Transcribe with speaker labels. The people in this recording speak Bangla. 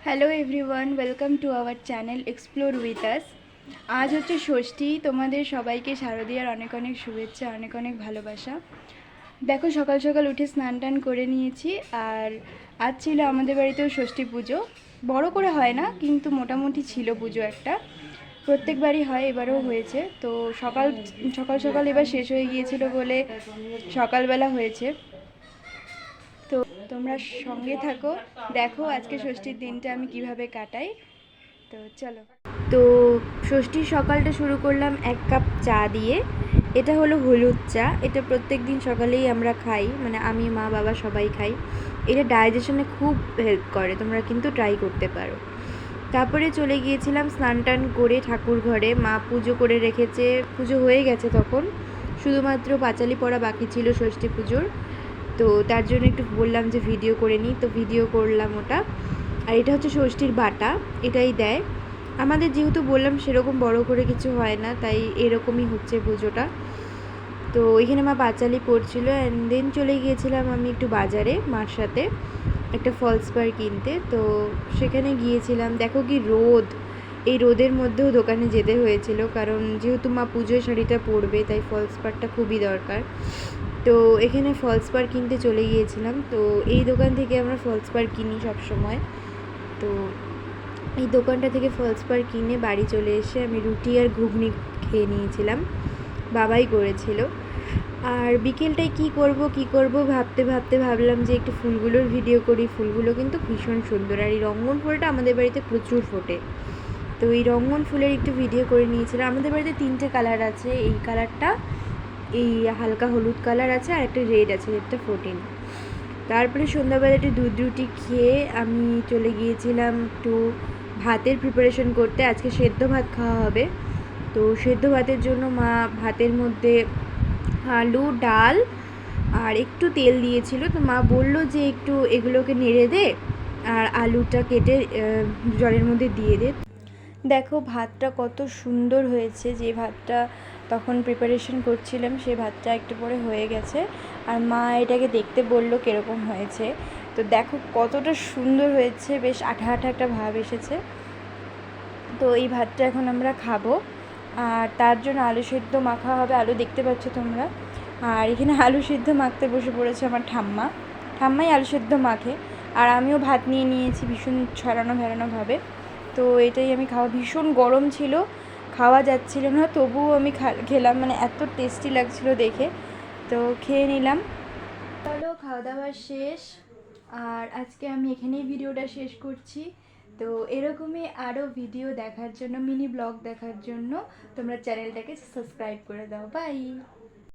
Speaker 1: Hello everyone, welcome to our channel explore with us. আজ হচ্ছে ষষ্ঠী। তোমাদের সবাইকে শারদীয়ার অনেক অনেক শুভেচ্ছা, অনেক অনেক ভালোবাসা। দেখো, সকাল সকাল উঠে স্নান টান করে নিয়েছি। আর আজ ছিল আমাদের বাড়িতেও ষষ্ঠী পুজো। বড় করে হয় না, কিন্তু মোটামুটি ছিল পুজো একটা। প্রত্যেকবারই হয়, এবারেও হয়েছে। তো সকাল সকাল সকাল এবার শেষ হয়ে গিয়েছিল বলে সকালবেলা হয়েছে। তো তোমরা সঙ্গে থাকো, দেখো আজকে ষষ্ঠীর দিনটা আমি কিভাবে কাটাই। তো চলো। তো ষষ্ঠীর সকালটা শুরু করলাম 1 কাপ চা দিয়ে। এটা হলো হলুদ চা। এটা প্রত্যেক দিন সকালেই আমরা খাই, মানে আমি, মা, বাবা সবাই খাই। এটা ডাইজেশনে খুব হেল্প করে, তোমরা কিন্তু ট্রাই করতে পারো। তারপরে চলে গিয়েছিলাম স্নান টান করে ঠাকুর ঘরে। মা পুজো করে রেখেছে, পুজো হয়ে গেছে তখন, শুধুমাত্র পাঁচালি পড়া বাকি ছিল ষষ্ঠী পুজোর। তো তার জন্য একটু বললাম যে ভিডিও করে নিই, তো ভিডিও করলাম ওটা। আর এটা হচ্ছে ষষ্ঠীর বাটা, এটাই দেয় আমাদের। যেহেতু বললাম সেরকম বড় করে কিছু হয় না, তাই এরকমই হচ্ছে পুজোটা। তো এখানে মা পাঁচালি পড়ছিল। অ্যান্ড দেন চলে গিয়েছিলাম আমি একটু বাজারে মার সাথে একটা ফলস পাড় কিনতে। তো সেখানে গিয়েছিলাম। দেখো কি রোদ, এই রোদের মধ্যেও দোকানে যেতে হয়েছিল, কারণ যেহেতু মা পুজোয় শাড়িটা পরবে, তাই ফলস পাড়টা খুবই দরকার। তো এখানে ফলস পাড় কিনতে চলে গিয়েছিলাম। তো এই দোকান থেকে আমরা ফলস পাড় কিনি সব সময়। তো এই দোকানটা থেকে ফলস পাড় কিনে বাড়ি চলে এসে আমি রুটি আর ঘুগনি খেয়ে নিয়েছিলাম, বাবাই করেছিল। আর বিকেলটায় কি করব ভাবতে ভাবতে ভাবলাম যে একটু ফুলগুলোর ভিডিও করি। ফুলগুলো কিন্তু ভীষণ সুন্দর, আর এই রঙ্গন ফুলটা আমাদের বাড়িতে প্রচুর ফোটে। তো এই রঙ্গন ফুলের একটু ভিডিও করে নিয়েছিলাম। আমাদের বাড়িতে 3টে কালার আছে। এই কালারটা, এই হালকা হলুদ কালার আছে, আর একটা রেড আছে, রেডটা ফোটেনি। তারপরে সন্ধ্যাবেলা একটু দুধ রুটি খেয়ে আমি চলে গিয়েছিলাম একটু ভাতের প্রিপারেশন করতে। আজকে সেদ্ধ ভাত খাওয়া হবে। তো সেদ্ধ ভাতের জন্য মা ভাতের মধ্যে আলু, ডাল আর একটু তেল দিয়েছিল। তো মা বললো যে একটু এগুলোকে নেড়ে দে আর আলুটা কেটে জলের মধ্যে দিয়ে দে। দেখো ভাতটা কত সুন্দর হয়েছে। যে ভাতটা তখন প্রিপারেশন করছিলাম, সে ভাতটা একটু পরে হয়ে গেছে। আর মা এটাকে দেখতে বললো কীরকম হয়েছে। তো দেখো কতটা সুন্দর হয়েছে, বেশ আঠা আঠা একটা ভাব এসেছে। তো এই ভাতটা এখন আমরা খাবো। আর তার জন্য আলু সেদ্ধ মাখা হবে, আলু দেখতে পাচ্ছ তোমরা। আর এখানে আলু সেদ্ধ মাখতে বসে পড়েছে আমার ঠাম্মাই আলু সেদ্ধ মাখে। আর আমিও ভাত নিয়ে নিয়েছি ভীষণ ছড়ানো ভেড়ানোভাবে। তো এটাই আমি খাওয়া, ভীষণ গরম ছিল, খাওয়া যাচ্ছিল না, তবুও আমি খেলাম, মানে এত টেস্টি লাগছিল দেখে। তো খেয়ে নিলাম। চলো, খাওয়া দাওয়া শেষ। আর আজকে আমি এখানেই ভিডিওটা শেষ করছি। তো এরকমই আরও ভিডিও দেখার জন্য, মিনি ব্লগ দেখার জন্য তোমরা চ্যানেলটাকে সাবস্ক্রাইব করে দাও। বাই।